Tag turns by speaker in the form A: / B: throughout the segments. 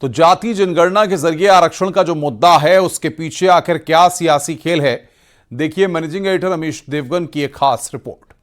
A: तो जाति जनगणना के जरिए आरक्षण का जो मुद्दा है उसके पीछे आखिर क्या सियासी खेल है, देखिए मैनेजिंग एडिटर अमीश देवगन की एक खास रिपोर्ट।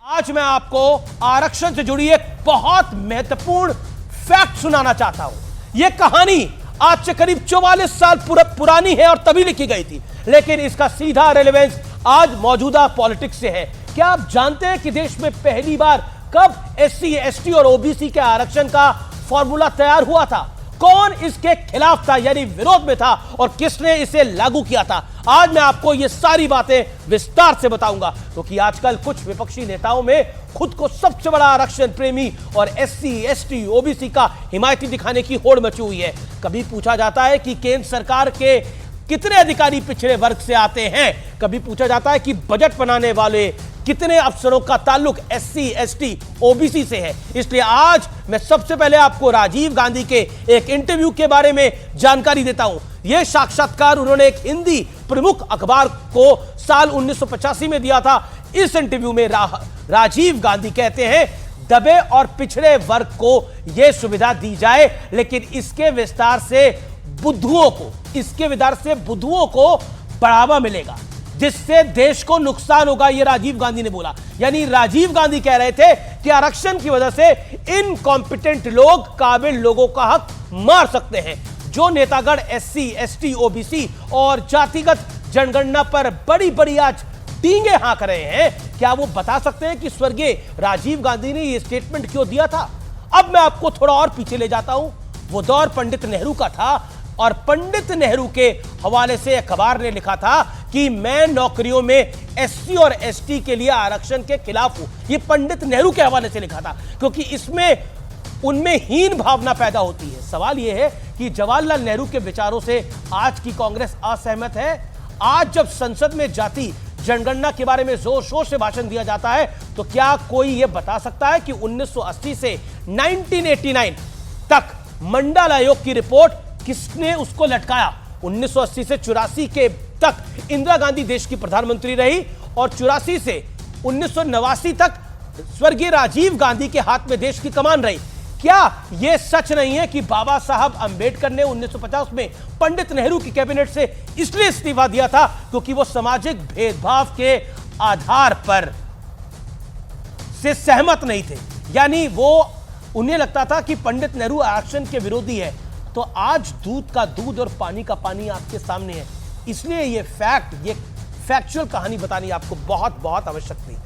B: आज मैं आपको आरक्षण से जुड़ी एक बहुत महत्वपूर्ण फैक्ट सुनाना चाहता हूं। यह कहानी आज से करीब 44 साल पुरानी है और तभी लिखी गई थी, लेकिन इसका सीधा रेलेवेंस आज मौजूदा पॉलिटिक्स से है। क्या आप जानते हैं कि देश में पहली बार कब एससी, एसटी और ओबीसी के आरक्षण का फॉर्मूला तैयार हुआ था? कौन इसके खिलाफ था, यानी विरोध में था, और किसने इसे लागू किया था? आज मैं आपको ये सारी बातें विस्तार से बताऊंगा, क्योंकि आजकल कुछ विपक्षी नेताओं में खुद को सबसे बड़ा आरक्षण प्रेमी और एससी, एसटी, ओबीसी का हिमायती दिखाने की होड़ मची हुई है। कभी पूछा जाता है कि केंद्र सरकार के कितने अधिकारी पिछड़े वर्ग से आते हैं, कभी पूछा जाता है कि बजट बनाने वाले कितने अफसरों का ताल्लुक एससी, एसटी, ओबीसी से है। इसलिए आज मैं सबसे पहले आपको राजीव गांधी के एक इंटरव्यू के बारे में जानकारी देता हूं। यह साक्षात्कार उन्होंने एक हिंदी प्रमुख अखबार को साल 1985 में दिया था। इस इंटरव्यू में राजीव गांधी कहते हैं, दबे और पिछड़े वर्ग को यह सुविधा दी जाए, लेकिन इसके विस्तार से बुद्धुओं को बढ़ावा मिलेगा, जिससे देश को नुकसान होगा, यह राजीव गांधी ने बोला। यानी राजीव गांधी कह रहे थे कि आरक्षण की वजह से इनकॉम्पिटेंट लोग काबिल लोगों का हक मार सकते हैं। जो नेतागण एससी, एसटी, ओबीसी और जातिगत जनगणना पर बड़ी बड़ी आज डींगे हाँक रहे हैं, क्या वो बता सकते हैं कि स्वर्गीय राजीव गांधी ने यह स्टेटमेंट क्यों दिया था? अब मैं आपको थोड़ा और पीछे ले जाता हूं। वो दौर पंडित नेहरू का था और पंडित नेहरू के हवाले से अखबार ने लिखा था कि मैं नौकरियों में एससी और एसटी के लिए आरक्षण के खिलाफ हूं। यह पंडित नेहरू के हवाले से लिखा था, क्योंकि इसमें उनमें हीन भावना पैदा होती है। सवाल यह है कि जवाहरलाल नेहरू के विचारों से आज की कांग्रेस असहमत है। आज जब संसद में जाति जनगणना के बारे में जोर शोर से भाषण दिया जाता है, तो क्या कोई यह बता सकता है कि 1980 से 1989 तक मंडल आयोग की रिपोर्ट किसने उसको लटकाया? 1980 से 84 के तक इंदिरा गांधी देश की प्रधानमंत्री रही और 84 से 1989 तक स्वर्गीय राजीव गांधी के हाथ में देश की कमान रही। क्या यह सच नहीं है कि बाबा साहब अंबेडकर ने 1950 में पंडित नेहरू की कैबिनेट से इसलिए इस्तीफा दिया था क्योंकि वो सामाजिक भेदभाव के आधार पर से सहमत नहीं थे? यानी उन्हें लगता था कि पंडित नेहरू आरक्षण के विरोधी है। तो आज दूध का दूध और पानी का पानी आपके सामने है। इसलिए ये फैक्चुअल कहानी बतानी आपको बहुत बहुत आवश्यक थी।